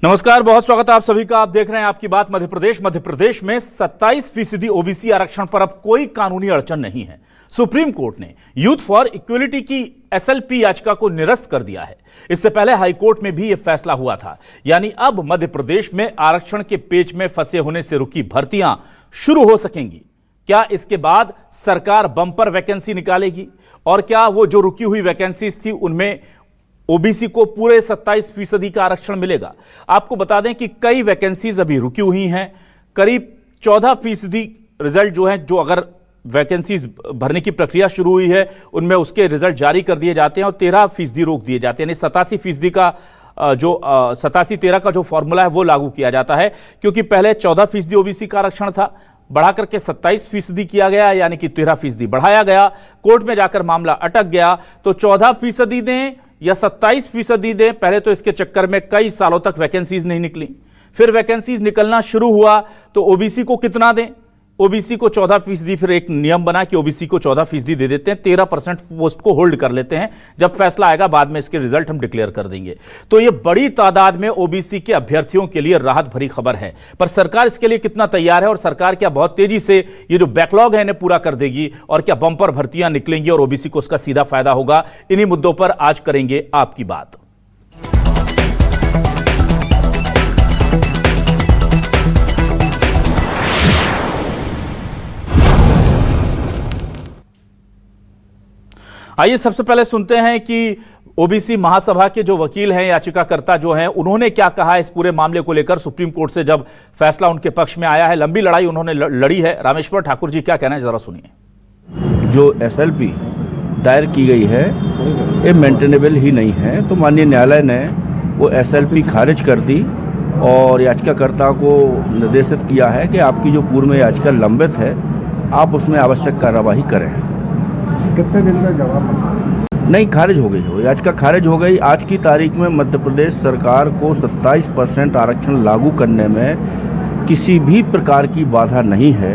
नमस्कार, बहुत स्वागत है आप सभी का। आप देख रहे हैं आपकी बात मध्य प्रदेश। मध्य प्रदेश में 27% ओबीसी आरक्षण पर अब कोई कानूनी अड़चन नहीं है। सुप्रीम कोर्ट ने यूथ फॉर इक्वलिटी की एसएलपी याचिका को निरस्त कर दिया है। इससे पहले हाईकोर्ट में भी यह फैसला हुआ था। यानी अब मध्य प्रदेश में आरक्षण के पेच में फंसे होने से रुकी भर्तियां शुरू हो सकेंगी। क्या इसके बाद सरकार बम्पर वैकेंसी निकालेगी और क्या वो जो रुकी हुई वैकेंसीज थी उनमें ओबीसी को पूरे 27% का आरक्षण मिलेगा? आपको बता दें कि कई वैकेंसीज अभी रुकी हुई हैं। करीब 14% रिजल्ट जो है, जो अगर वैकेंसीज भरने की प्रक्रिया शुरू हुई है उनमें उसके रिजल्ट जारी कर दिए जाते हैं और 13% रोक दिए जाते हैं। यानी 87% का जो 87-13 का जो फॉर्मूला है वो लागू किया जाता है, क्योंकि पहले 14% ओबीसी का आरक्षण था, बढ़ा करके 27% किया गया, यानी कि 13% बढ़ाया गया। कोर्ट में जाकर मामला अटक गया तो 14% दें या 27% दें। पहले तो इसके चक्कर में कई सालों तक वैकेंसीज नहीं निकली, फिर वैकेंसीज निकलना शुरू हुआ तो ओबीसी को कितना दें? ओबीसी को 14%। फिर एक नियम बना कि ओबीसी को 14% दे देते हैं, 13% पोस्ट को होल्ड कर लेते हैं। जब फैसला आएगा बाद में इसके रिजल्ट हम डिक्लेयर कर देंगे। तो यह बड़ी तादाद में ओबीसी के अभ्यर्थियों के लिए राहत भरी खबर है। पर सरकार इसके लिए कितना तैयार है और सरकार क्या बहुत तेजी से ये जो बैकलॉग है इन्हें पूरा कर देगी और क्या बंपर भर्तियां निकलेंगी और ओबीसी को उसका सीधा फायदा होगा? इन्हीं मुद्दों पर आज करेंगे आपकी बात। आइए सबसे पहले सुनते हैं कि ओबीसी महासभा के जो वकील हैं, याचिकाकर्ता जो हैं, उन्होंने क्या कहा इस पूरे मामले को लेकर। सुप्रीम कोर्ट से जब फैसला उनके पक्ष में आया है, लंबी लड़ाई उन्होंने लड़ी है। रामेश्वर ठाकुर जी क्या कहना है, जरा सुनिए। जो एसएलपी दायर की गई है ये मेंटेनेबल ही नहीं है, तो माननीय न्यायालय ने वो एसएलपी खारिज कर दी और याचिकाकर्ता को निर्देशित किया है कि आपकी जो पूर्व में याचिका लंबित है आप उसमें आवश्यक कार्यवाही करें। कितने दिन में जवाब? नहीं, खारिज हो गई हो याचिका, खारिज हो गई। आज की तारीख में मध्य प्रदेश सरकार को 27% आरक्षण लागू करने में किसी भी प्रकार की बाधा नहीं है।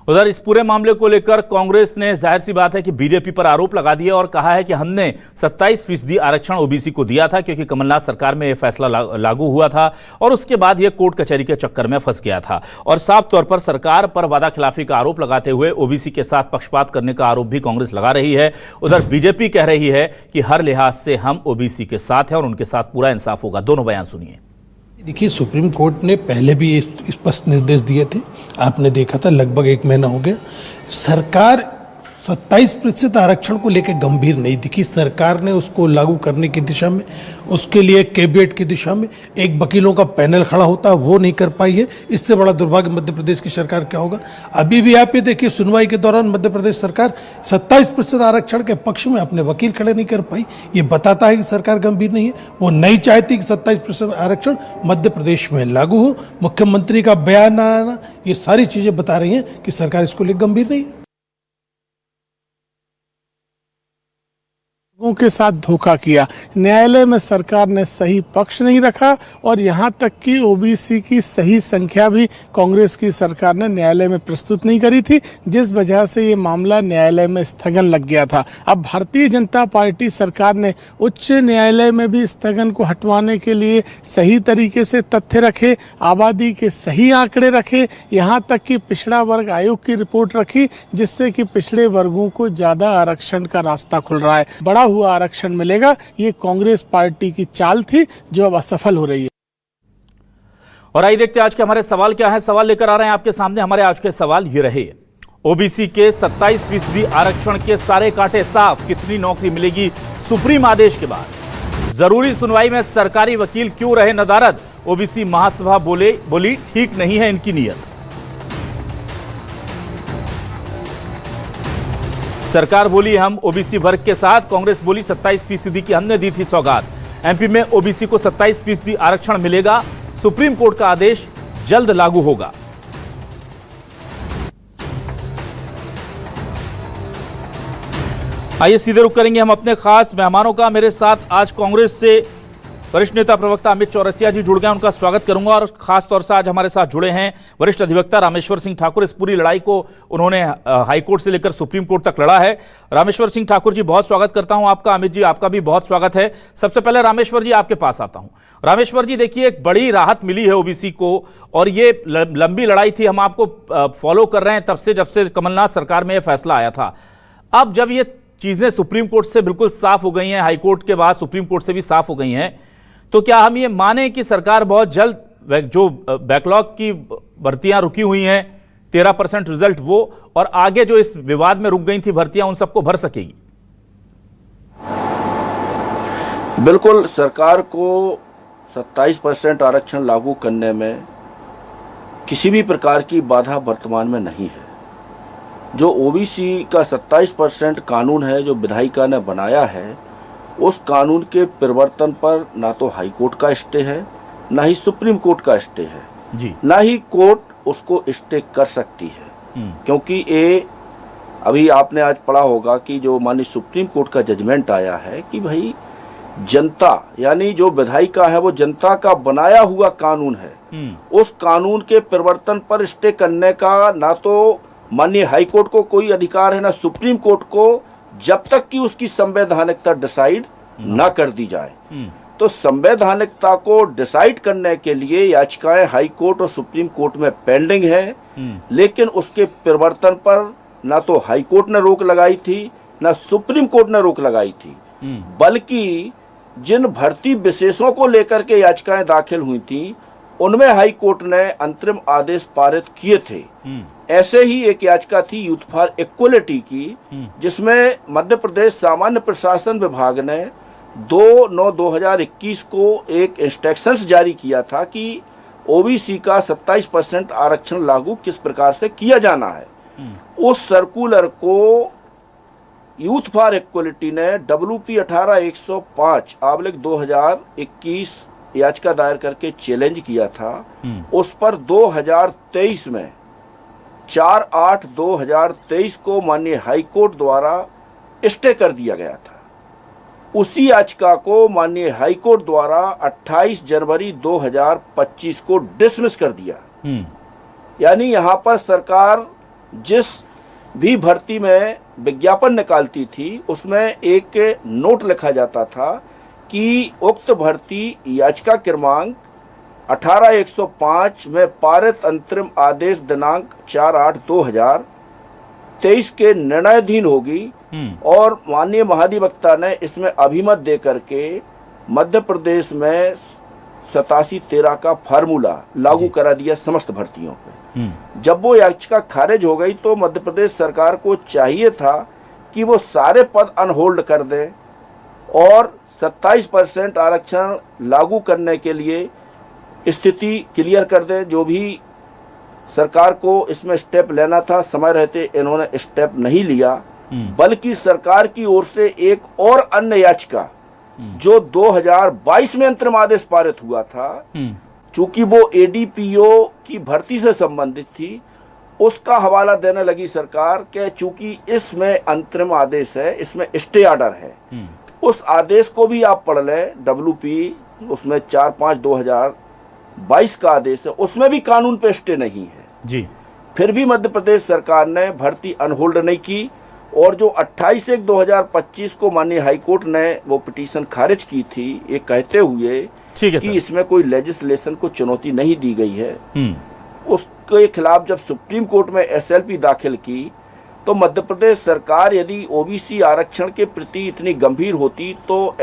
उधर इस पूरे मामले को लेकर कांग्रेस ने जाहिर सी बात है कि बीजेपी पर आरोप लगा दिया और कहा है कि हमने 27% आरक्षण ओबीसी को दिया था क्योंकि कमलनाथ सरकार में यह फैसला लागू हुआ था और उसके बाद यह कोर्ट कचहरी के चक्कर में फंस गया था। और साफ तौर पर सरकार पर वादा खिलाफी का आरोप लगाते हुए ओबीसी के साथ पक्षपात करने का आरोप भी कांग्रेस लगा रही है। उधर बीजेपी कह रही है कि हर लिहाज से हम ओबीसी के साथ हैं और उनके साथ पूरा इंसाफ होगा। दोनों बयान सुनिए। देखिए, सुप्रीम कोर्ट ने पहले भी स्पष्ट निर्देश दिए थे, आपने देखा था, लगभग 1 महीना हो गया। सरकार 27% आरक्षण को लेकर गंभीर नहीं दिखी। सरकार ने उसको लागू करने की दिशा में, उसके लिए कैबिनेट की दिशा में एक वकीलों का पैनल खड़ा होता है, वो नहीं कर पाई है। इससे बड़ा दुर्भाग्य मध्य प्रदेश की सरकार क्या होगा। अभी भी आप ये देखिए, सुनवाई के दौरान मध्य प्रदेश सरकार 27% आरक्षण के पक्ष में अपने वकील खड़े नहीं कर पाई। ये बताता है कि सरकार गंभीर नहीं है। वो नहीं चाहती कि 27% आरक्षण मध्य प्रदेश में लागू हो। मुख्यमंत्री का बयान आना, ये सारी चीजें बता रही हैं कि सरकार इसको लेकर गंभीर नहीं है। के साथ धोखा किया, न्यायालय में सरकार ने सही पक्ष नहीं रखा और यहां तक कि ओबीसी की सही संख्या भी कांग्रेस की सरकार ने न्यायालय में प्रस्तुत नहीं करी थी, जिस वजह से ये मामला न्यायालय में स्थगन लग गया था। अब भारतीय जनता पार्टी सरकार ने उच्च न्यायालय में भी स्थगन को हटवाने के लिए सही तरीके से तथ्य रखे, आबादी के सही आंकड़े रखे, यहाँ तक कि पिछड़ा वर्ग आयोग की रिपोर्ट रखी, जिससे कि पिछड़े वर्गों को ज्यादा आरक्षण का रास्ता खुल रहा है, बड़ा हुआ आरक्षण मिलेगा। ये कांग्रेस पार्टी की चाल थी जो अब असफल हो रही है। और आइए देखते हैं आज के हमारे सवाल क्या है। सवाल लेकर आ रहे हैं आपके सामने। हमारे आज के सवाल ये रहे, ओबीसी के 27% आरक्षण के सारे कांटे साफ, कितनी नौकरी मिलेगी सुप्रीम आदेश के बाद? जरूरी सुनवाई में सरकारी वकील क्यों रहे नदारद? ओबीसी महासभा बोली ठीक नहीं है इनकी नीयत। सरकार बोली हम ओबीसी वर्ग के साथ, कांग्रेस बोली 27% की हमने दी थी सौगात। एमपी में ओबीसी को 27% आरक्षण मिलेगा, सुप्रीम कोर्ट का आदेश जल्द लागू होगा। आइए सीधे रुख करेंगे हम अपने खास मेहमानों का। मेरे साथ आज कांग्रेस से वरिष्ठ नेता प्रवक्ता अमित चौरसिया जी जुड़ गए, उनका स्वागत करूंगा। और खास तौर से आज हमारे साथ जुड़े हैं वरिष्ठ अधिवक्ता रामेश्वर सिंह ठाकुर। इस पूरी लड़ाई को उन्होंने हाईकोर्ट से लेकर सुप्रीम कोर्ट तक लड़ा है। रामेश्वर सिंह ठाकुर जी, बहुत स्वागत करता हूं आपका। अमित जी, आपका भी बहुत स्वागत है। सबसे पहले रामेश्वर जी आपके पास आता हूं। रामेश्वर जी, देखिए, एक बड़ी राहत मिली है ओबीसी को, और ये लंबी लड़ाई थी, हम आपको फॉलो कर रहे हैं तब से, जब से कमलनाथ सरकार में यह फैसला आया था। अब जब ये चीजें सुप्रीम कोर्ट से बिल्कुल साफ हो गई हैं, हाईकोर्ट के बाद सुप्रीम कोर्ट से भी साफ हो गई हैं, तो क्या हम ये माने कि सरकार बहुत जल्द जो बैकलॉग की भर्तियां रुकी हुई हैं 13% रिजल्ट वो, और आगे जो इस विवाद में रुक गई थी भर्तियां, उन सबको भर सकेगी? बिल्कुल, सरकार को 27% आरक्षण लागू करने में किसी भी प्रकार की बाधा वर्तमान में नहीं है। जो ओबीसी का 27% कानून है जो विधायिका ने बनाया है, उस कानून के परिवर्तन पर ना तो हाई कोर्ट का स्टे है, ना ही सुप्रीम कोर्ट का स्टे है जी, ना ही कोर्ट उसको स्टे कर सकती है। क्योंकि ये अभी आपने आज पढ़ा होगा कि जो माननीय सुप्रीम कोर्ट का जजमेंट आया है कि भाई जनता, यानी जो विधायिका है वो जनता का बनाया हुआ कानून है, उस कानून के परिवर्तन पर स्टे करने का ना तो माननीय हाई कोर्ट को कोई अधिकार है, ना सुप्रीम कोर्ट को, जब तक कि उसकी संवैधानिकता डिसाइड ना कर दी जाए। तो संवैधानिकता को डिसाइड करने के लिए याचिकाएं हाई कोर्ट और सुप्रीम कोर्ट में पेंडिंग है, लेकिन उसके परिवर्तन पर ना तो हाई कोर्ट ने रोक लगाई थी, ना सुप्रीम कोर्ट ने रोक लगाई थी, बल्कि जिन भर्ती विशेषों को लेकर के याचिकाएं दाखिल हुई थी, उनमें हाई कोर्ट ने अंतरिम आदेश पारित किए थे। ऐसे ही एक याचिका थी यूथ फॉर इक्वलिटी की, जिसमें मध्य प्रदेश सामान्य प्रशासन विभाग ने 2/9/2021 को एक इंस्ट्रक्शंस जारी किया था कि ओबीसी का 27% आरक्षण लागू किस प्रकार से किया जाना है। उस सर्कुलर को यूथ फॉर इक्वलिटी ने WP 18/105/2021 याचिका दायर करके चैलेंज किया था। उस पर 2023 में 4/8/2023 को माननीय हाई कोर्ट द्वारा स्टे कर दिया गया था। उसी याचिका को माननीय हाई कोर्ट द्वारा 28 जनवरी 2025 को डिसमिस कर दिया। यानी यहाँ पर सरकार जिस भी भर्ती में विज्ञापन निकालती थी, उसमें एक नोट लिखा जाता था कि उक्त भर्ती याचिका क्रमांक 18/105 में पारित अंतरिम आदेश दिनांक 4/8/2023 के निर्णयाधीन होगी। और माननीय महाधिवक्ता ने इसमें अभिमत दे करके मध्य प्रदेश में 87-13 का फार्मूला लागू करा दिया समस्त भर्तियों पे। जब वो याचिका खारिज हो गई तो मध्य प्रदेश सरकार को चाहिए था कि वो सारे पद अनहोल्ड कर दें और 27% आरक्षण लागू करने के लिए स्थिति क्लियर कर दें। जो भी सरकार को इसमें स्टेप लेना था, समय रहते इन्होंने स्टेप नहीं लिया, बल्कि सरकार की ओर से एक और अन्य याचिका जो 2022 में अंतरिम आदेश पारित हुआ था, चूंकि वो ADPO की भर्ती से संबंधित थी, उसका हवाला देने लगी सरकार के चूंकि इसमें अंतरिम आदेश है, इसमें स्टे ऑर्डर है। उस आदेश को भी आप पढ़ लें, WP उसमें 4/5/2022 का आदेश है, उसमें भी कानून पे स्टे नहीं है जी। फिर भी मध्य प्रदेश सरकार ने भर्ती अनहोल्ड नहीं की, और जो 28/1/2025 को माननीय हाईकोर्ट ने वो पिटीशन खारिज की थी, ये कहते हुए कि इसमें कोई लेजिस्लेशन को चुनौती नहीं दी गई है, उसके खिलाफ जब सुप्रीम कोर्ट में SLP दाखिल की, तो मध्य प्रदेश सरकार यदि ओबीसी आरक्षण के प्रति इतनी गंभीर होती तो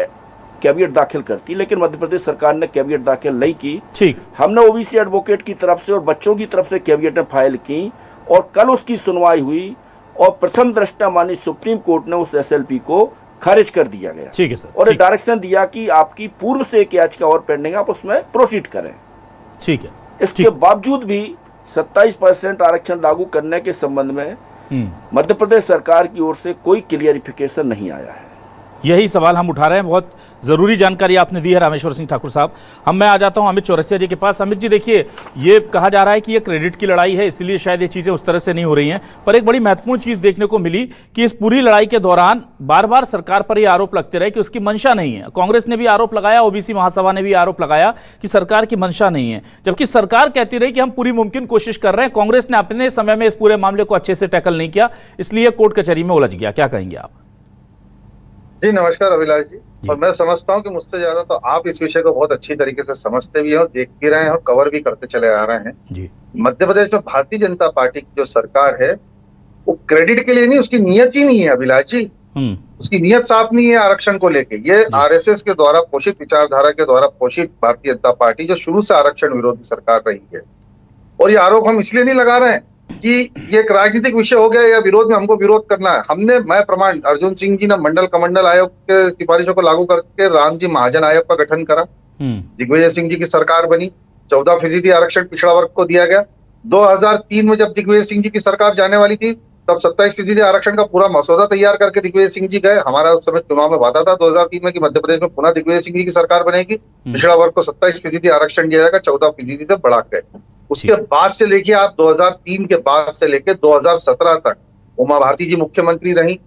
कैविएट दाखिल करती, लेकिन मध्य प्रदेश सरकार ने कैविएट दाखिल नहीं की। ठीक, हमने ओबीसी एडवोकेट की तरफ से और बच्चों की तरफ से कैविएट फाइल की, और कल उसकी सुनवाई हुई, और प्रथम दृष्टया माननीय सुप्रीम कोर्ट ने उस SLP को खारिज कर दिया गया। ठीक है सर, और डायरेक्शन दिया कि आपकी पूर्व से एक याचिका और पेंडिंग, आप उसमें प्रोसीड करें। ठीक है। इसके बावजूद भी 27% आरक्षण लागू करने के संबंध में मध्य प्रदेश सरकार की ओर से कोई क्लियरिफिकेशन नहीं आया है। यही सवाल हम उठा रहे हैं। बहुत ज़रूरी जानकारी आपने दी है रामेश्वर सिंह ठाकुर साहब। मैं आ जाता हूं अमित चौरसिया जी के पास। अमित जी, देखिए, ये कहा जा रहा है कि ये क्रेडिट की लड़ाई है, इसलिए शायद ये चीज़ें उस तरह से नहीं हो रही हैं, पर एक बड़ी महत्वपूर्ण चीज़ देखने को मिली कि इस पूरी लड़ाई के दौरान बार बार सरकार पर ये आरोप लगते रहे कि उसकी मंशा नहीं है। कांग्रेस ने भी आरोप लगाया, ओबीसी महासभा ने भी आरोप लगाया कि सरकार की मंशा नहीं है, जबकि सरकार कहती रही कि हम पूरी मुमकिन कोशिश कर रहे हैं। कांग्रेस ने अपने समय में इस पूरे मामले को अच्छे से टैकल नहीं किया, इसलिए कोर्ट कचहरी में उलझ गया। क्या कहेंगे आप? जी नमस्कार अभिलाष जी। और मैं समझता हूं कि मुझसे ज्यादा तो आप इस विषय को बहुत अच्छी तरीके से समझते भी हैं और देख भी रहे हैं और कवर भी करते चले आ रहे हैं जी। मध्य प्रदेश में भारतीय जनता पार्टी की जो सरकार है वो क्रेडिट के लिए नहीं, उसकी नियत ही नहीं है अभिलाष जी। उसकी नियत साफ नहीं है आरक्षण को लेके। ये आरएसएस के द्वारा पोषित, विचारधारा के द्वारा पोषित भारतीय जनता पार्टी जो शुरू से आरक्षण विरोधी सरकार रही है। और ये आरोप हम इसलिए नहीं लगा रहे हैं कि ये एक राजनीतिक विषय हो गया या विरोध में हमको विरोध करना है। मैं प्रमाण, अर्जुन सिंह जी ने मंडल कमंडल आयोग के सिफारिशों को लागू करके रामजी महाजन आयोग का गठन करा। दिग्विजय सिंह जी की सरकार बनी, 14% आरक्षण पिछड़ा वर्ग को दिया गया। 2003 में जब दिग्विजय सिंह जी की सरकार जाने वाली थी तब 27% आरक्षण का पूरा मसौदा तैयार करके दिग्विजय सिंह जी गए। हमारा उस समय चुनाव में वादा था 2003 में कि मध्य प्रदेश में पुनः दिग्विजय सिंह जी की सरकार बनेगी, पिछड़ा वर्ग को 27% आरक्षण दिया जाएगा, 14% से बढ़ा के। उसके बाद से लेके आप 2003 के बाद से लेके 2017 तक उमा भारती जी मुख्यमंत्री रही,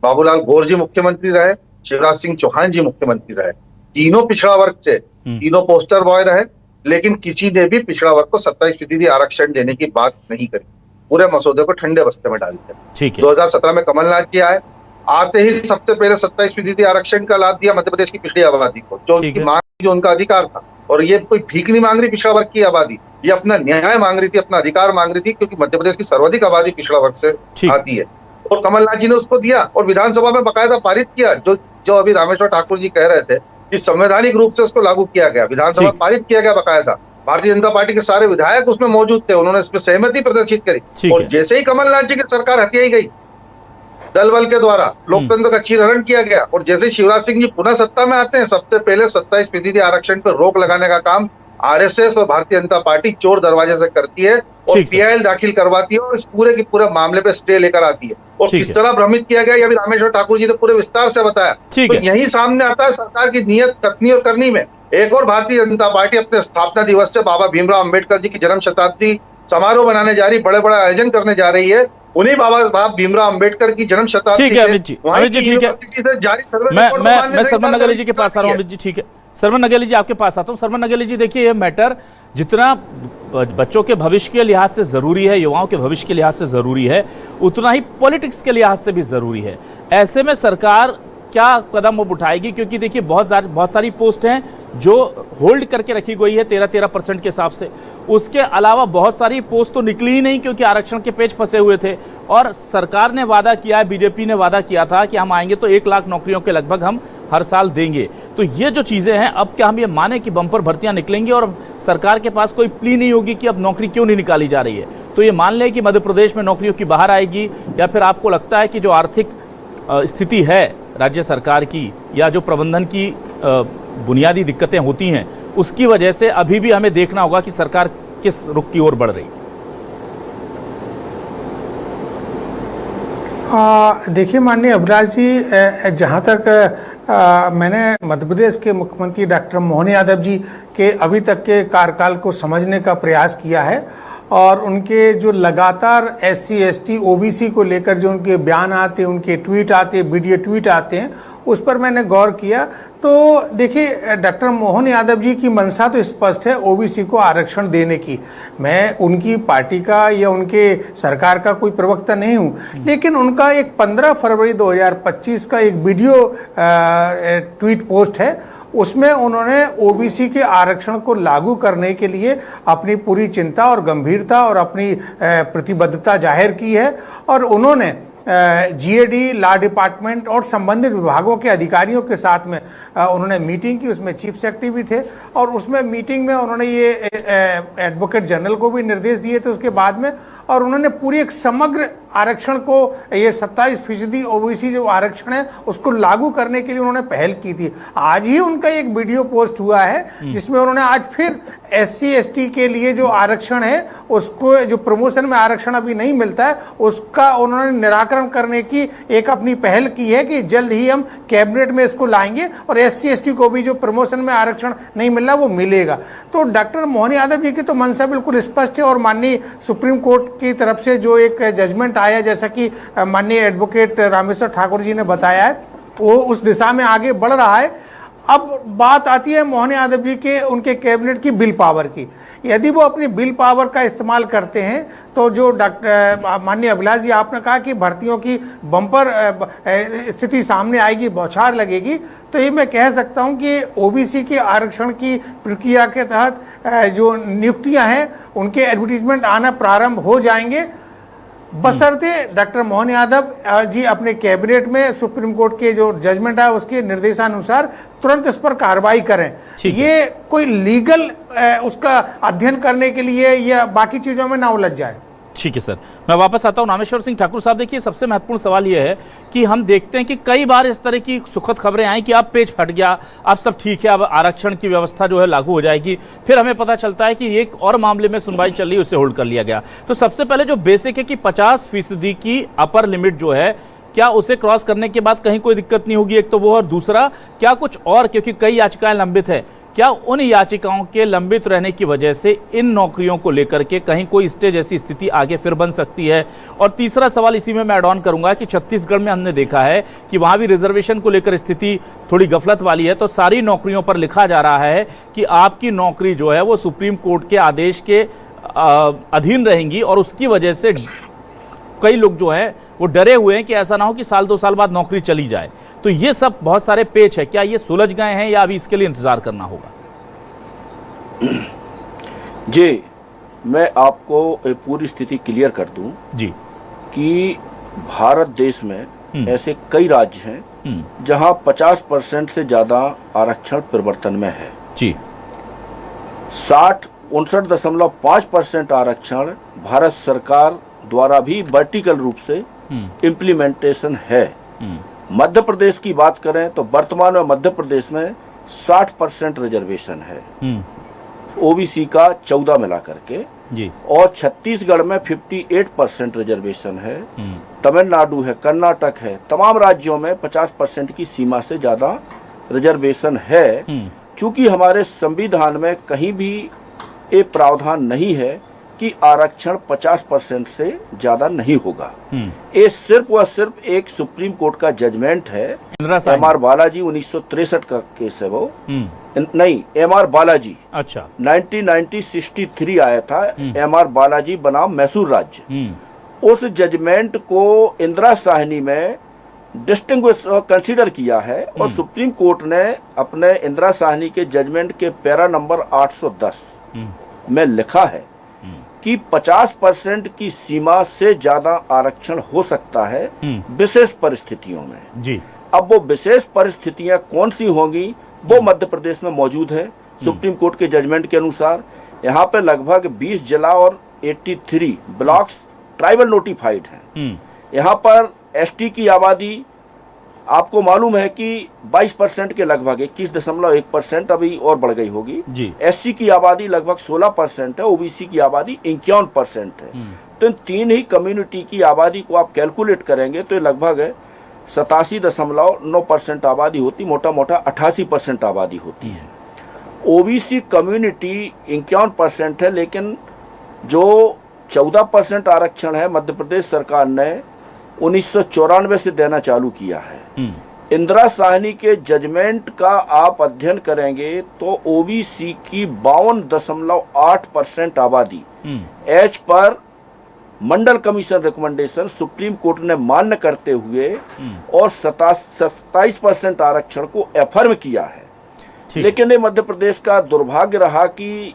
बाबूलाल गौर जी मुख्यमंत्री रहे, शिवराज सिंह चौहान जी मुख्यमंत्री रहे। तीनों पिछड़ा वर्ग से, तीनों पोस्टर बॉय रहे, लेकिन किसी ने भी पिछड़ा वर्ग को 27% आरक्षण देने की बात नहीं करी। पूरे मसौदे को ठंडे बस्ते में डाल दिया। 2017 में कमलनाथ जी आए, आते ही सबसे पहले 27% आरक्षण का लाभ दिया मध्य प्रदेश की पिछड़ी आबादी को, जो उनकी मांग, जो उनका अधिकार था। और ये कोई भीख नहीं मांग रही पिछड़ा वर्ग की आबादी, ये अपना न्याय मांग रही थी, अपना अधिकार मांग रही थी, क्योंकि मध्य प्रदेश की सर्वाधिक आबादी पिछड़ा वर्ग से आती है। और कमलनाथ जी ने उसको दिया और विधानसभा में बकायदा पारित किया। जो अभी रामेश्वर ठाकुर जी कह रहे थे कि संवैधानिक रूप से उसको लागू किया गया, विधानसभा पारित किया गया बकायदा। भारतीय जनता पार्टी के सारे विधायक उसमें मौजूद थे, उन्होंने इसमें सहमति प्रदर्शित करी। और जैसे ही कमलनाथ जी की सरकार हथियाई गई दल बल के द्वारा, लोकतंत्र का चीरहरण किया गया, और जैसे शिवराज सिंह जी पुनः सत्ता में आते हैं, सबसे पहले 27% आरक्षण पर रोक लगाने का काम आरएसएस और भारतीय जनता पार्टी चोर दरवाजे से करती है और पीआईएल दाखिल करवाती है और इस पूरे के पूरे मामले पे स्टे लेकर आती है। और किस तरह भ्रमित किया गया, ये भी रामेश्वर ठाकुर जी ने पूरे विस्तार से बताया। तो यही सामने आता है सरकार की नियत कथनी और करनी में। एक और भारतीय जनता पार्टी अपने स्थापना दिवस से बाबा भीमराव अंबेडकर जी की जन्म शताब्दी समारोह बनाने जा रही, बड़े बड़े आयोजन करने जा रही है। उन्हीं बाबा भीमराव अंबेडकर की जन्म शताब्दी। ठीक है अमित जी, ठीक है। मैं सरमन नगेली जी के पास आ रहा हूँ। अमित जी ठीक है, सरमन नगेली जी आपके पास आता हूँ। सरमन नगेली जी, देखिए, ये मैटर जितना बच्चों के भविष्य के लिहाज से जरूरी है, युवाओं के भविष्य के लिहाज से जरूरी है, उतना ही पॉलिटिक्स के लिहाज से भी जरूरी है। ऐसे में सरकार क्या कदम उठाएगी? क्योंकि देखिए बहुत सारी पोस्ट हैं जो होल्ड करके रखी गई है 13% के हिसाब से। उसके अलावा बहुत सारी पोस्ट तो निकली ही नहीं क्योंकि आरक्षण के पेच फंसे हुए थे। और सरकार ने वादा किया है, बीजेपी ने वादा किया था कि हम आएंगे तो 1 लाख नौकरियों के लगभग हम हर साल देंगे। तो ये जो चीज़ें हैं, अब क्या हम ये माने कि बम्पर भर्तियां निकलेंगी और सरकार के पास कोई प्ली नहीं होगी कि अब नौकरी क्यों नहीं निकाली जा रही है? तो ये मान लें कि मध्य प्रदेश में नौकरियों की बाहर आएगी, या फिर आपको लगता है कि जो आर्थिक स्थिति है राज्य सरकार की या जो प्रबंधन की बुनियादी दिक्कतें होती हैं उसकी वजह से अभी भी हमें देखना होगा कि सरकार किस रुख की ओर बढ़ रही? देखिए माननीय अभिलाष जी, जहाँ तक मैंने मध्य प्रदेश के मुख्यमंत्री डॉक्टर मोहन यादव जी के अभी तक के कार्यकाल को समझने का प्रयास किया है और उनके जो लगातार SC ST OBC को लेकर जो उनके बयान आते हैं, उनके ट्वीट आते हैं, वीडियो ट्वीट आते हैं, उस पर मैंने गौर किया। तो देखिए, डॉक्टर मोहन यादव जी की मंशा तो स्पष्ट है OBC को आरक्षण देने की। मैं उनकी पार्टी का या उनके सरकार का कोई प्रवक्ता नहीं हूँ, लेकिन उनका एक 15 फरवरी 2025 का एक वीडियो ट्वीट पोस्ट है, उसमें उन्होंने OBC के आरक्षण को लागू करने के लिए अपनी पूरी चिंता और गंभीरता और अपनी प्रतिबद्धता जाहिर की है। और उन्होंने GAD, लॉ डिपार्टमेंट और संबंधित विभागों के अधिकारियों के साथ में उन्होंने मीटिंग की, उसमें चीफ सेक्रेटरी भी थे और उसमें मीटिंग में उन्होंने ये एडवोकेट जनरल को भी निर्देश दिए थे उसके बाद में, और उन्होंने पूरी एक समग्र आरक्षण को, ये 27% ओबीसी जो आरक्षण है उसको लागू करने के लिए उन्होंने पहल की थी। आज ही उनका एक वीडियो पोस्ट हुआ है जिसमें उन्होंने आज फिर SC ST के लिए जो आरक्षण है उसको, जो प्रमोशन में आरक्षण अभी नहीं मिलता है उसका उन्होंने निराकरण करने की एक अपनी पहल की है कि जल्द ही हम कैबिनेट में इसको लाएंगे और SC ST को भी जो प्रमोशन में आरक्षण नहीं मिल रहा वो मिलेगा। तो डॉक्टर मोहन यादव जी की तो मंशा बिल्कुल स्पष्ट है और माननीय सुप्रीम कोर्ट की तरफ से जो एक जजमेंट आया, जैसा कि माननीय एडवोकेट रामेश्वर ठाकुर जी ने बताया है, वो उस दिशा में आगे बढ़ रहा है। अब बात आती है मोहन यादव जी के, उनके कैबिनेट की बिल पावर की। यदि वो अपनी बिल पावर का इस्तेमाल करते हैं तो जो डॉक्टर माननीय अभिलाष जी आपने कहा कि भर्तियों की बम्पर स्थिति सामने आएगी, बौछार लगेगी, तो ये मैं कह सकता हूं कि ओबीसी के आरक्षण की प्रक्रिया के तहत जो नियुक्तियां हैं उनके एडवर्टीजमेंट आना प्रारंभ हो जाएंगे, बशर्ते डॉक्टर मोहन यादव जी अपने कैबिनेट में सुप्रीम कोर्ट के जो जजमेंट है उसके निर्देशानुसार तुरंत इस पर कार्रवाई करें। ये कोई लीगल उसका अध्ययन करने के लिए या बाकी चीजों में ना उलझ जाए। ठीक है सर, मैं वापस आता हूं रामेश्वर सिंह ठाकुर साहब। देखिए, सबसे महत्वपूर्ण सवाल यह है कि हम देखते हैं कि कई बार इस तरह की सुखद खबरें आई कि अब पेज फट गया, अब सब ठीक है, अब आरक्षण की व्यवस्था जो है लागू हो जाएगी, फिर हमें पता चलता है कि एक और मामले में सुनवाई चल रही है, उसे होल्ड कर लिया गया। तो सबसे पहले जो बेसिक है कि 50% की अपर लिमिट जो है, क्या उसे क्रॉस करने के बाद कहीं कोई दिक्कत नहीं होगी, एक तो वो, और दूसरा क्या कुछ और, क्योंकि कई याचिकाएं लंबित है, क्या उन याचिकाओं के लंबित रहने की वजह से इन नौकरियों को लेकर के कहीं कोई स्टे जैसी स्थिति आगे फिर बन सकती है? और तीसरा सवाल इसी में मैं ऐड ऑन करूंगा कि छत्तीसगढ़ में हमने देखा है कि वहां भी रिजर्वेशन को लेकर स्थिति थोड़ी गफलत वाली है, तो सारी नौकरियों पर लिखा जा रहा है कि आपकी नौकरी जो है वो सुप्रीम कोर्ट के आदेश के अधीन रहेंगी, और उसकी वजह से कई लोग जो हैं वो डरे हुए हैं कि ऐसा ना हो कि साल 2 साल बाद नौकरी चली जाए। तो ये सब बहुत सारे पेच है, क्या ये सुलझ गए हैं या अभी इसके लिए इंतजार करना होगा? जी, मैं आपको एक पूरी स्थिति क्लियर कर दूं जी कि भारत देश में ऐसे कई राज्य हैं जहां 50% से ज्यादा आरक्षण प्रवर्तन में है जी। 59.5% आरक्षण भारत सरकार द्वारा भी वर्टिकल रूप से इम्प्लीमेंटेशन है। मध्य प्रदेश की बात करें तो वर्तमान में मध्य प्रदेश में 60% रिजर्वेशन है ओबीसी का 14 मिला करके जी, और छत्तीसगढ़ में 58% रिजर्वेशन है, तमिलनाडु है, कर्नाटक है, तमाम राज्यों में 50% की सीमा से ज्यादा रिजर्वेशन है। क्योंकि हमारे संविधान में कहीं भी ये प्रावधान नहीं है कि आरक्षण 50% से ज्यादा नहीं होगा। ये सिर्फ व सिर्फ एक सुप्रीम कोर्ट का जजमेंट है। MR बालाजी 1963 का केस है वो, नहीं, MR बालाजी, अच्छा, 1963 आया था, MR बालाजी बनाम मैसूर राज्य। उस जजमेंट को इंदिरा साहनी में डिस्टिंग्विश कंसीडर किया है और सुप्रीम कोर्ट ने अपने इंदिरा साहनी के जजमेंट के पैरा नंबर 810 में लिखा है कि 50% की सीमा से ज्यादा आरक्षण हो सकता है विशेष परिस्थितियों में जी। अब वो विशेष परिस्थितियां कौन सी होंगी वो मध्य प्रदेश में मौजूद है। सुप्रीम कोर्ट के जजमेंट के अनुसार यहाँ पे लगभग 20 जिला और 83 ब्लॉक्स ट्राइबल नोटिफाइड हैं। यहाँ पर एसटी की आबादी आपको मालूम है कि 22% के लगभग 21.1% अभी और बढ़ गई होगी। एससी की आबादी लगभग 16% है, ओबीसी की आबादी 51% है। तो इन तीन ही कम्युनिटी की आबादी को आप कैलकुलेट करेंगे तो लगभग 87.9% आबादी होती, मोटा मोटा 88% आबादी होती है। ओबीसी कम्युनिटी 51% है, लेकिन जो 14% आरक्षण है मध्य प्रदेश सरकार ने 1994 से देना चालू किया है। इंदिरा साहनी के जजमेंट का आप अध्ययन करेंगे तो ओबीसी की 52.8% आबादी एज पर मंडल कमीशन रिकमेंडेशन सुप्रीम कोर्ट ने मान्य करते हुए और 27% आरक्षण को एफर्म किया है। लेकिन ये मध्य प्रदेश का दुर्भाग्य रहा कि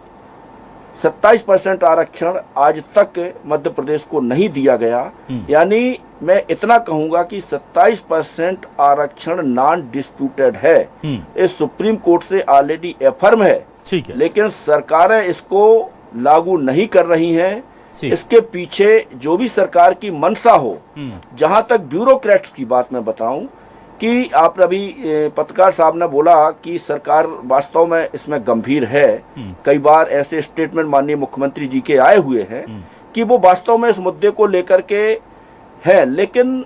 27% आरक्षण आज तक मध्य प्रदेश को नहीं दिया गया। यानी मैं इतना कहूंगा कि 27% आरक्षण नॉन डिस्प्यूटेड है, इस सुप्रीम कोर्ट से ऑलरेडी एफर्म है, लेकिन सरकारें इसको लागू नहीं कर रही हैं। इसके पीछे जो भी सरकार की मंशा हो, जहां तक ब्यूरोक्रेट्स की बात मैं बताऊं कि आप अभी पत्रकार साहब ने बोला कि सरकार वास्तव में इसमें गंभीर है। कई बार ऐसे स्टेटमेंट माननीय मुख्यमंत्री जी के आए हुए हैं कि वो वास्तव में इस मुद्दे को लेकर के है, लेकिन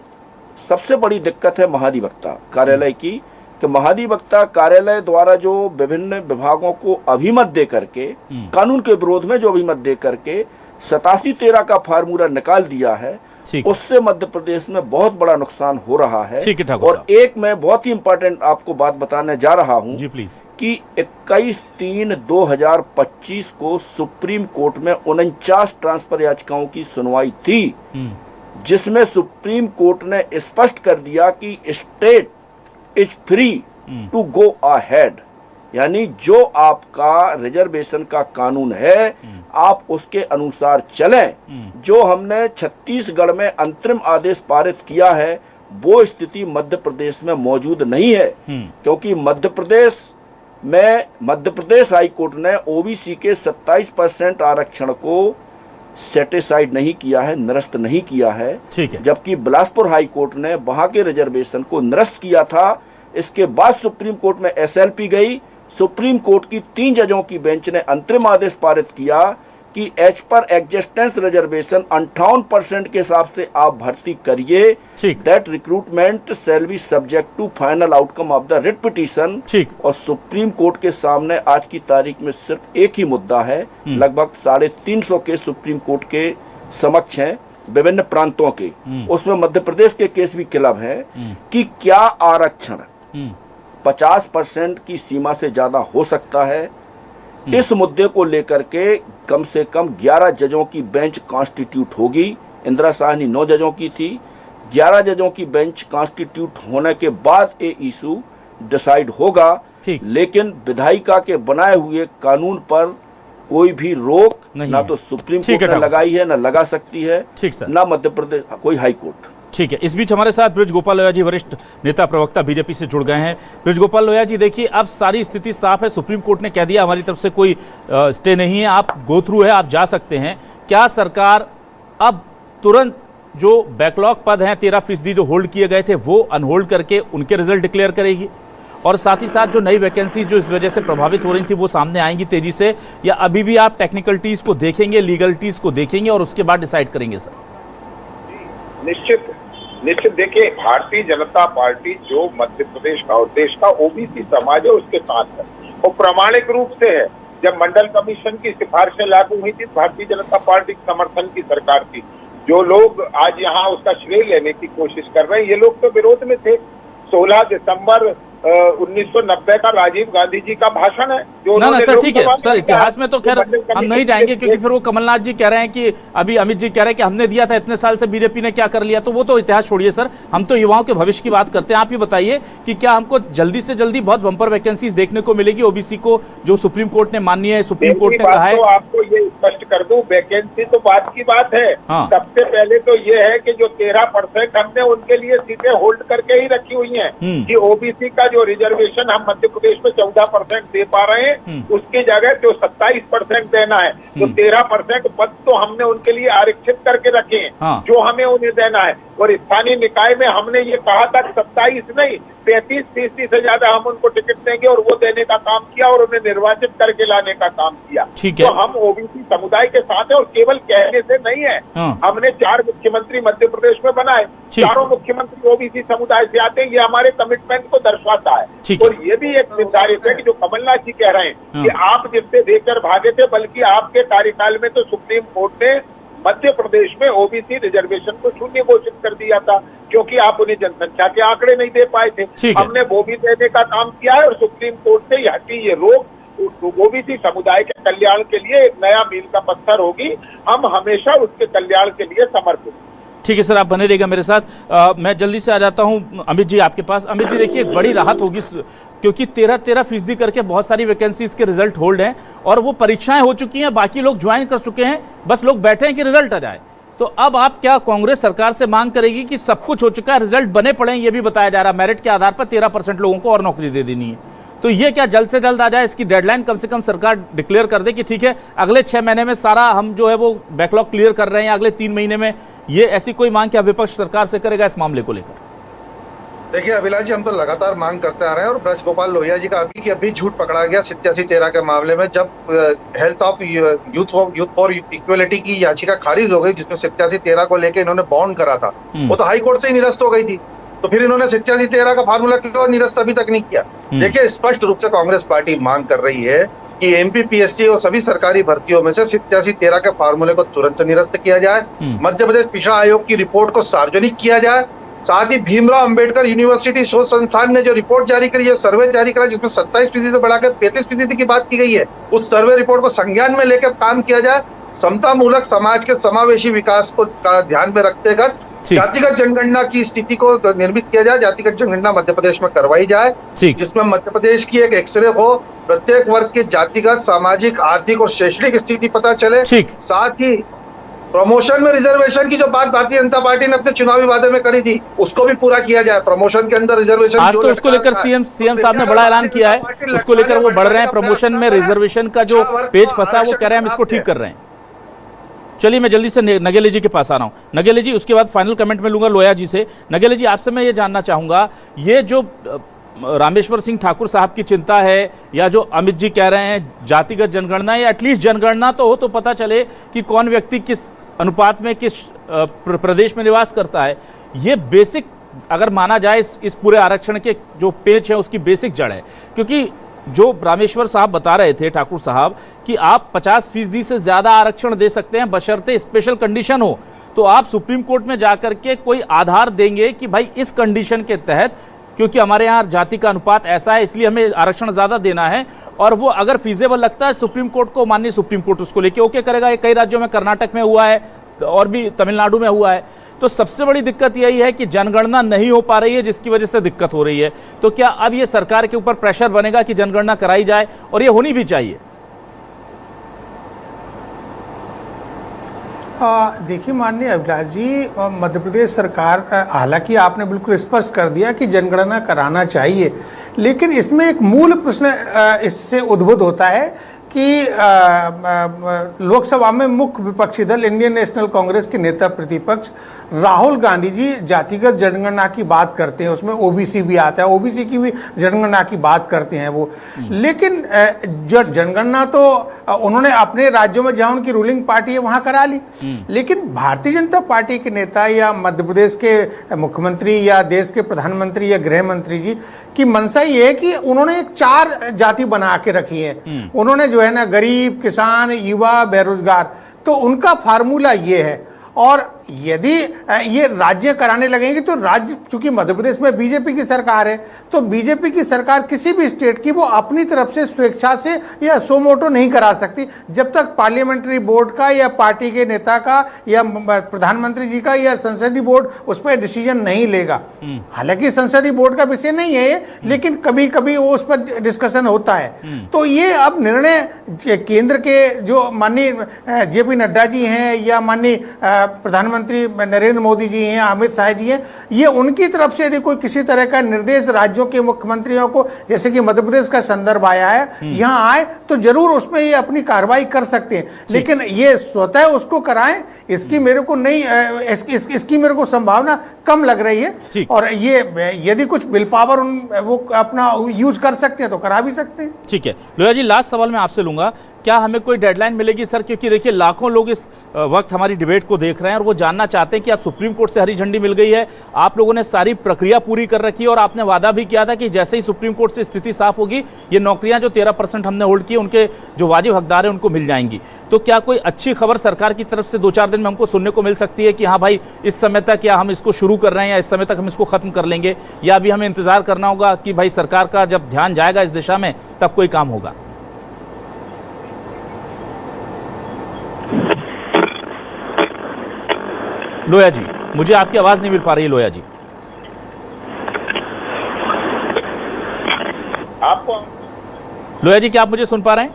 सबसे बड़ी दिक्कत है महाधिवक्ता कार्यालय की, कि महाधिवक्ता कार्यालय द्वारा जो विभिन्न विभागों को अभिमत दे करके, कानून के विरोध में जो अभिमत दे करके 87-13 का फार्मूला निकाल दिया है, उससे मध्य प्रदेश में बहुत बड़ा नुकसान हो रहा है। और एक मैं बहुत ही इंपॉर्टेंट आपको बात बताने जा रहा हूं जी प्लीज, कि 21/3/2025 को सुप्रीम कोर्ट में 49 ट्रांसफर याचिकाओं की सुनवाई थी, जिसमें सुप्रीम कोर्ट ने स्पष्ट कर दिया कि state is free to go ahead, यानी जो आपका रिजर्वेशन का कानून है आप उसके अनुसार चलें। जो हमने छत्तीसगढ़ में अंतरिम आदेश पारित किया है वो स्थिति मध्य प्रदेश में मौजूद नहीं है, क्योंकि मध्य प्रदेश हाई कोर्ट ने ओबीसी के 27% आरक्षण को सेटिसाइड नहीं किया है, निरस्त नहीं किया है, जबकि बिलासपुर हाई कोर्ट ने वहां के रिजर्वेशन को निरस्त किया था। इसके बाद सुप्रीम कोर्ट में एसएलपी गई, सुप्रीम कोर्ट की 3 जजों की बेंच ने अंतरिम आदेश पारित किया कि एज पर एग्जिस्टेंस रिजर्वेशन 58% के हिसाब से आप भर्ती करिए, that recruitment shall be subject to final outcome of the writ petition. और सुप्रीम कोर्ट के सामने आज की तारीख में सिर्फ एक ही मुद्दा है, लगभग 350 केस सुप्रीम कोर्ट के समक्ष हैं विभिन्न प्रांतों के, उसमें मध्य प्रदेश के केस भी क्लब है कि क्या आरक्षण 50% की सीमा से ज्यादा हो सकता है। इस मुद्दे को लेकर के कम से कम 11 जजों की बेंच कॉन्स्टिट्यूट होगी। इंदिरा साहनी 9 जजों की थी, 11 जजों की बेंच कॉन्स्टिट्यूट होने के बाद ये इशू डिसाइड होगा। लेकिन विधायिका के बनाए हुए कानून पर कोई भी रोक ना तो सुप्रीम कोर्ट ने लगाई है, ना लगा सकती है, ना मध्य प्रदेश कोई हाई कोर्ट। ठीक है, इस बीच हमारे साथ बृजगोपाल लोहिया जी, वरिष्ठ नेता प्रवक्ता बीजेपी से जुड़ गए हैं। बृजगोपाल लोहिया जी, देखिए अब सारी स्थिति साफ है, सुप्रीम कोर्ट ने कह दिया हमारी तरफ से कोई स्टे नहीं है, आप गो थ्रू है, आप जा सकते हैं। क्या सरकार अब तुरंत जो बैकलॉग पद हैं 13% जो होल्ड किए गए थे वो अनहोल्ड करके उनके रिजल्ट डिक्लेयर करेगी, और साथ ही साथ जो नई वैकेंसी जो इस वजह से प्रभावित हो रही थी वो सामने आएंगी तेजी से, या अभी भी आप टेक्निकलिटीज को देखेंगे, लीगलिटीज को देखेंगे और उसके बाद डिसाइड करेंगे? सर निश्चित देखिए, भारतीय जनता पार्टी जो मध्य प्रदेश का और देश का ओबीसी समाज है उसके साथ है, वो प्रामाणिक रूप से है। जब मंडल कमीशन की सिफारिशें लागू हुई थी भारतीय जनता पार्टी के समर्थन की सरकार थी। जो लोग आज यहाँ उसका श्रेय लेने की कोशिश कर रहे हैं, ये लोग तो विरोध में थे। 16 दिसंबर 1990 का राजीव गांधी जी का भाषण है जो ना सर, ठीक है सर, इतिहास में तो खैर हम नहीं जाएंगे, क्योंकि फिर वो कमलनाथ जी कह रहे हैं कि अभी अमित जी कह रहे हैं कि हमने दिया था, इतने साल से बीजेपी ने क्या कर लिया, तो वो तो इतिहास छोड़िए सर, हम तो युवाओं के भविष्य की बात करते हैं। आप ये बताइए कि क्या हमको जल्दी से जल्दी बहुत बम्पर वैकेंसीज देखने को मिलेगी ओबीसी को, जो सुप्रीम कोर्ट ने माननीय सुप्रीम कोर्ट ने कहा है? तो आपको ये स्पष्ट कर दूं, वैकेंसी तो बात की बात है। सबसे पहले तो ये है कि जो 13% हमने उनके लिए सीटें होल्ड करके ही रखी हुई है कि ओबीसी का जो रिजर्वेशन हम मध्य प्रदेश में 14% दे पा रहे हैं, उसकी जगह जो 27% देना है, तो 13% पद तो हमने उनके लिए आरक्षित करके रखे हैं जो हमें उन्हें देना है। और स्थानीय निकाय में हमने ये कहा था 27 नहीं 35% से ज्यादा हम उनको टिकट देंगे, और वो देने का काम किया और उन्हें निर्वाचित करके लाने का काम किया। तो हम ओबीसी समुदाय के साथ है, और केवल कहने से नहीं है। हमने 4 मुख्यमंत्री मध्य प्रदेश में बनाए, चारों मुख्यमंत्री ओबीसी समुदाय से आते हैं, ये हमारे कमिटमेंट को दर्शाता है। और ये भी एक निर्धारित है कि जो कमलनाथ जी कह रहे हैं कि आप जिससे देकर भागे थे, बल्कि आपके कार्यकाल में तो सुप्रीम कोर्ट ने मध्य प्रदेश में ओबीसी रिजर्वेशन को शून्य घोषित कर दिया था, क्योंकि आप उन्हें जनसंख्या के आंकड़े नहीं दे पाए थे। हमने वो भी देने का काम किया है, और सुप्रीम कोर्ट से हटी ये रोक ओबीसी समुदाय के कल्याण के लिए एक नया मील का पत्थर होगी। हम हमेशा उसके कल्याण के लिए समर्पित। ठीक है सर, आप बने रहिएगा मेरे साथ। मैं जल्दी से आ जाता हूं अमित जी आपके पास। अमित जी, देखिए एक बड़ी राहत होगी, क्योंकि 13% करके बहुत सारी वैकेंसीज के रिजल्ट होल्ड हैं, और वो परीक्षाएं हो चुकी हैं, बाकी लोग ज्वाइन कर चुके हैं, बस लोग बैठे हैं कि रिजल्ट आ जाए। तो अब आप क्या कांग्रेस सरकार से मांग करेगी कि सब कुछ हो चुका है, रिजल्ट बने पड़े हैं, ये भी बताया जा रहा है, मेरिट के आधार पर 13% लोगों को और नौकरी दे देनी है, तो ये क्या जल्द से जल्द आ जाए, इसकी डेडलाइन कम से कम सरकार डिक्लेयर कर दे कि ठीक है अगले 6 महीने में सारा हम जो है वो बैकलॉग क्लियर कर रहे हैं, अगले 3 महीने में, ये ऐसी कोई मांग क्या विपक्ष सरकार से करेगा इस मामले को लेकर? देखिए अभिलाष जी, हम तो लगातार मांग करते आ रहे हैं और ब्रज गोपाल लोहिया जी का अभी झूठ पकड़ा गया 87-13 के मामले में, जब health of youth for equality की याचिका खारिज हो गई जिसमें 87-13 को लेकर इन्होंने बॉन्ड करा था, वो तो हाई कोर्ट से ही निरस्त हो गई थी, तो फिर इन्होंने 87-13 का फार्मूला क्यों निरस्त अभी तक नहीं किया? देखिए स्पष्ट रूप से कांग्रेस पार्टी मांग कर रही है कि एमपीपीएससी और सभी सरकारी भर्तियों में से 87-13 के फार्मूले को तुरंत निरस्त किया जाए, मध्य प्रदेश पिछड़ा आयोग की रिपोर्ट को सार्वजनिक किया जाए, साथ ही भीमराव अंबेडकर यूनिवर्सिटी शोध संस्थान ने जो रिपोर्ट जारी करी है, सर्वे जारी करा जिसमें 27% से बढ़ाकर 35% की बात की गई है, उस सर्वे रिपोर्ट को संज्ञान में लेकर काम किया जाए, समतामूलक समाज के समावेशी विकास को ध्यान में रखते हुए जातिगत जनगणना की स्थिति को निर्मित किया जाए, जातिगत जनगणना मध्य प्रदेश में करवाई जाए, जिसमें मध्य प्रदेश की एक एक्सरे हो, प्रत्येक वर्ग की जातिगत, सामाजिक, आर्थिक और शैक्षणिक स्थिति पता चले, साथ ही प्रमोशन में रिजर्वेशन की जो बात भारतीय जनता पार्टी ने अपने चुनावी वादे में करी थी उसको भी पूरा किया जाए, प्रमोशन के अंदर रिजर्वेशन। आज तो उसको लेकर सीएम साहब ने बड़ा ऐलान किया है, उसको लेकर वो बढ़ रहे हैं, प्रमोशन में रिजर्वेशन का जो पेज फंसा वो कह रहे हैं हम इसको ठीक कर रहे हैं। चलिए मैं जल्दी से नगेली जी के पास आ रहा हूं। नगेली जी, उसके बाद फाइनल कमेंट में लूंगा लोया जी से। नगेली जी, आपसे मैं ये जानना चाहूंगा, ये जो रामेश्वर सिंह ठाकुर साहब की चिंता है या जो अमित जी कह रहे हैं जातिगत जनगणना या एटलीस्ट जनगणना तो हो तो पता चले कि कौन व्यक्ति किस अनुपात में किस प्रदेश में निवास करता है, ये बेसिक अगर माना जाए इस पूरे आरक्षण के जो पेच है उसकी बेसिक जड़ है। क्योंकि जो रामेश्वर साहब बता रहे थे, ठाकुर साहब, कि आप 50% से ज्यादा आरक्षण दे सकते हैं बशर्ते स्पेशल कंडीशन हो, तो आप सुप्रीम कोर्ट में जाकर के कोई आधार देंगे कि भाई इस कंडीशन के तहत क्योंकि हमारे यहाँ जाति का अनुपात ऐसा है इसलिए हमें आरक्षण ज्यादा देना है, और वो अगर फीजेबल लगता है सुप्रीम कोर्ट को, माननीय सुप्रीम कोर्ट उसको लेके ओके करेगा। ये कई राज्यों में, कर्नाटक में हुआ है और भी तमिलनाडु में हुआ है। तो सबसे बड़ी दिक्कत यही है कि जनगणना नहीं हो पा रही है जिसकी वजह से दिक्कत हो रही है। तो क्या अब ये सरकार के ऊपर प्रेशर बनेगा कि जनगणना कराई जाए, और ये होनी भी चाहिए? देखिए माननीय अभिलाष जी, मध्य प्रदेश सरकार, हालांकि आपने बिल्कुल स्पष्ट कर दिया कि जनगणना कराना चाहिए, लेकिन इसमें एक मूल प्रश्न इससे उद्भूत होता है कि लोकसभा में मुख्य विपक्षी दल इंडियन नेशनल कांग्रेस के नेता प्रतिपक्ष राहुल गांधी जी जातिगत जनगणना की बात करते हैं, उसमें ओबीसी भी आता है, ओबीसी की भी जनगणना की बात करते हैं वो, लेकिन जो जनगणना तो उन्होंने अपने राज्यों में जहां उनकी रूलिंग पार्टी है वहां करा ली, लेकिन भारतीय जनता पार्टी के नेता या मध्य प्रदेश के मुख्यमंत्री या देश के प्रधानमंत्री या गृह मंत्री जी की मंशा ये है कि उन्होंने एक 4 जाति बना के रखी है। उन्होंने जो है ना, गरीब, किसान, युवा, बेरोजगार, तो उनका फार्मूला ये है। और यदि ये राज्य कराने लगेंगे तो राज्य, चूंकि मध्य प्रदेश में बीजेपी की सरकार है, तो बीजेपी की सरकार किसी भी स्टेट की वो अपनी तरफ से स्वेच्छा से या सो मोटो नहीं करा सकती जब तक पार्लियामेंट्री बोर्ड का या पार्टी के नेता का या प्रधानमंत्री जी का या संसदीय बोर्ड उस पर डिसीजन नहीं लेगा। हालांकि संसदीय बोर्ड का विषय नहीं है, लेकिन कभी कभी वो उस पर डिस्कशन होता है। तो ये अब निर्णय केंद्र के जो माननीय जेपी नड्डा जी हैं या माननीय प्रधानमंत्री नरेंद्र मोदी जी हैं, अमित शाह जी हैं, ये उनकी तरफ से यदि कोई किसी तरह का निर्देश राज्यों के मुख्यमंत्रियों को, जैसे कि मध्य प्रदेश का संदर्भ आया है, यहाँ आए तो जरूर उसमें ये अपनी कार्रवाई कर सकते हैं, लेकिन ये स्वतः उसको कराएं, इसकी मेरे को नहीं, इसकी मेरे को संभावना कम लग रही है। और ये यदि कुछ विल पावर वो अपना यूज कर सकते हैं तो करा भी सकते हैं। ठीक है लोया जी, लास्ट सवाल मैं आपसे लूंगा, क्या हमें कोई डेडलाइन मिलेगी सर? क्योंकि देखिए लाखों लोग इस वक्त हमारी डिबेट को देख रहे हैं और वो जानना चाहते हैं कि आप सुप्रीम कोर्ट से हरी झंडी मिल गई है, आप लोगों ने सारी प्रक्रिया पूरी कर रखी है और आपने वादा भी किया था कि जैसे ही सुप्रीम कोर्ट से स्थिति साफ होगी ये नौकरियां जो 13% हमने होल्ड की उनके जो वाजिब हकदार हैं उनको मिल जाएंगी। तो क्या कोई अच्छी खबर सरकार की तरफ से 2-4 दिन में हमको सुनने को मिल सकती है कि हाँ भाई इस समय तक या हम इसको शुरू कर रहे हैं या इस समय तक हम इसको खत्म कर लेंगे, या अभी हमें इंतजार करना होगा कि भाई सरकार का जब ध्यान जाएगा इस दिशा में तब कोई काम होगा? लोया जी, मुझे आपकी आवाज नहीं मिल पा रही है। लोया जी, आपको, लोया जी क्या आप मुझे सुन पा रहे हैं?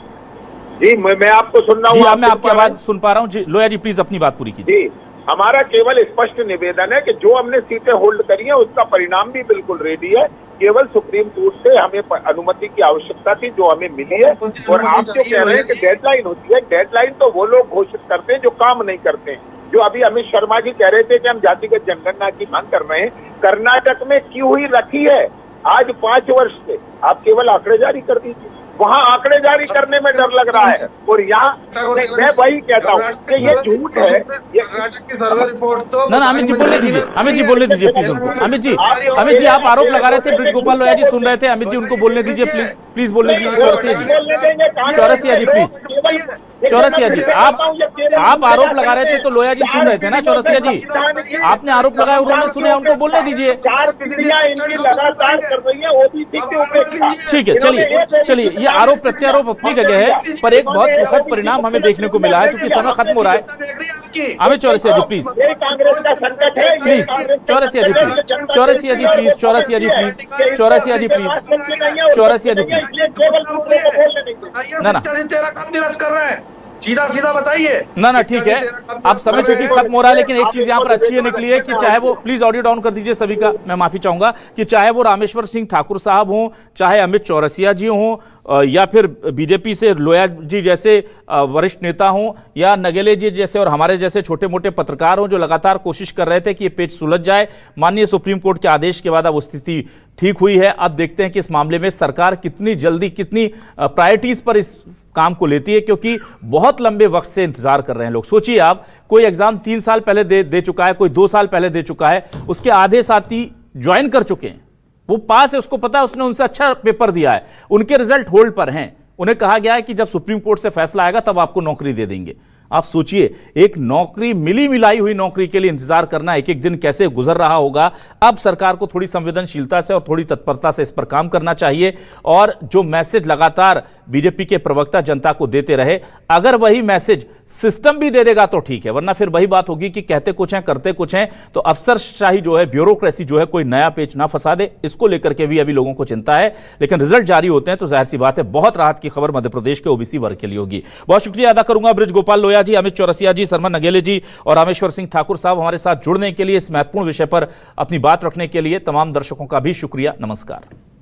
जी मैं आपको सुन रहा हूँ। मैं आपकी आवाज सुन पा रहा हूँ जी। लोया जी प्लीज अपनी बात पूरी कीजिए। जी, हमारा केवल स्पष्ट निवेदन है कि जो हमने सीटें होल्ड करी है उसका परिणाम भी बिल्कुल रेडी है। केवल सुप्रीम कोर्ट से हमें अनुमति की आवश्यकता थी, जो हमें मिली है। और आप जो कह रहे हैं कि डेडलाइन होती है, डेडलाइन तो वो लोग घोषित करते हैं जो काम नहीं करते हैं। जो अभी अमित शर्मा जी कह रहे थे कि हम जातिगत जनगणना की मांग कर रहे हैं, कर्नाटक में की हुई रखी है आज 5 वर्ष से, आप केवल आंकड़े जारी कर दीजिए। वहाँ आंकड़े जारी करने में डर लग रहा है, और यहाँ मैं वही कहता हूँ कि ये झूठ है। सर्वे रिपोर्ट तो ना अमित जी बोलने दीजिए, अमित जी बोलने दीजिए प्लीज उनको। अमित जी आप आरोप लगा रहे थे, ब्रिजगोपाल लोया जी सुन रहे थे, अमित जी उनको बोलने दीजिए प्लीज, प्लीज बोलने दीजिए। चौरसिया जी प्लीज, चौरसिया जी आप आरोप लगा रहे थे तो लोया जी सुन रहे थे ना। चौरसिया जी आपने आरोप लगाया, उन्होंने सुने, उनको बोलने दीजिए। 4 तिथियां इनकी लगातार कर रही है ओबीसी की उपेक्षा। ठीक है, चलिए ये आरोप प्रत्यारोप अपनी जगह है, पर एक बहुत सुखद परिणाम हमें देखने को मिला है, क्योंकि समय खत्म हो रहा है। अमित चौरसिया जी प्लीज, कांग्रेस का संकट है please Chaurasia ji please, Chaurasia ji please, Chaurasia ji please, Chaurasia ji please, Chaurasia ji please. ना तेरा काम निरस्त कर रहा है, सीधा बताइए। ना ठीक है, अब समय चूंकि खत्म हो रहा है, लेकिन एक चीज यहाँ पर अच्छी निकली है कि चाहे वो, प्लीज ऑडियो डाउन कर दीजिए सभी का, मैं माफी चाहूंगा, कि चाहे वो रामेश्वर सिंह ठाकुर साहब हों, चाहे अमित चौरसिया जी हों, या फिर बीजेपी से लोया जी जैसे वरिष्ठ नेता हों, या नगेले जी जैसे और हमारे जैसे छोटे मोटे पत्रकार हों, जो लगातार कोशिश कर रहे थे कि ये पेच सुलझ जाए। माननीय सुप्रीम कोर्ट के आदेश के बाद अब स्थिति ठीक हुई है। अब देखते हैं कि इस मामले में सरकार कितनी जल्दी, कितनी प्रायोरिटीज पर इस काम को लेती है, क्योंकि बहुत लंबे वक्त से इंतजार कर रहे हैं लोग। सोचिए आप, कोई एग्जाम 3 साल पहले दे चुका है, कोई 2 साल पहले दे चुका है, उसके आधे साथी ज्वाइन कर चुके हैं, वो पास है, उसको पता है, उसने उनसे अच्छा पेपर दिया है, उनके रिजल्ट होल्ड पर हैं। उन्हें कहा गया है कि जब सुप्रीम कोर्ट से फैसला आएगा तब आपको नौकरी दे देंगे। आप सोचिए, एक नौकरी, मिली मिलाई हुई नौकरी के लिए इंतजार करना एक एक दिन कैसे गुजर रहा होगा। अब सरकार को थोड़ी संवेदनशीलता से और थोड़ी तत्परता से इस पर काम करना चाहिए, और जो मैसेज लगातार बीजेपी के प्रवक्ता जनता को देते रहे, अगर वही मैसेज सिस्टम भी दे देगा तो ठीक है, वरना फिर वही बात होगी कि कहते कुछ हैं करते कुछ हैं। तो अफसरशाही जो है, ब्यूरोक्रेसी जो है, कोई नया पेच ना फंसा दे, इसको लेकर के भी अभी लोगों को चिंता है। लेकिन रिजल्ट जारी होते हैं तो जाहिर सी बात है, बहुत राहत की खबर मध्य प्रदेश के ओबीसी वर्ग के लिए होगी। बहुत शुक्रिया अदा करूंगा ब्रिजगोपाल लोया जी, अमित चौरसिया जी, शर्मा नगेले जी और रामेश्वर सिंह ठाकुर साहब हमारे साथ जुड़ने के लिए, इस महत्वपूर्ण विषय पर अपनी बात रखने के लिए। तमाम दर्शकों का भी शुक्रिया। नमस्कार।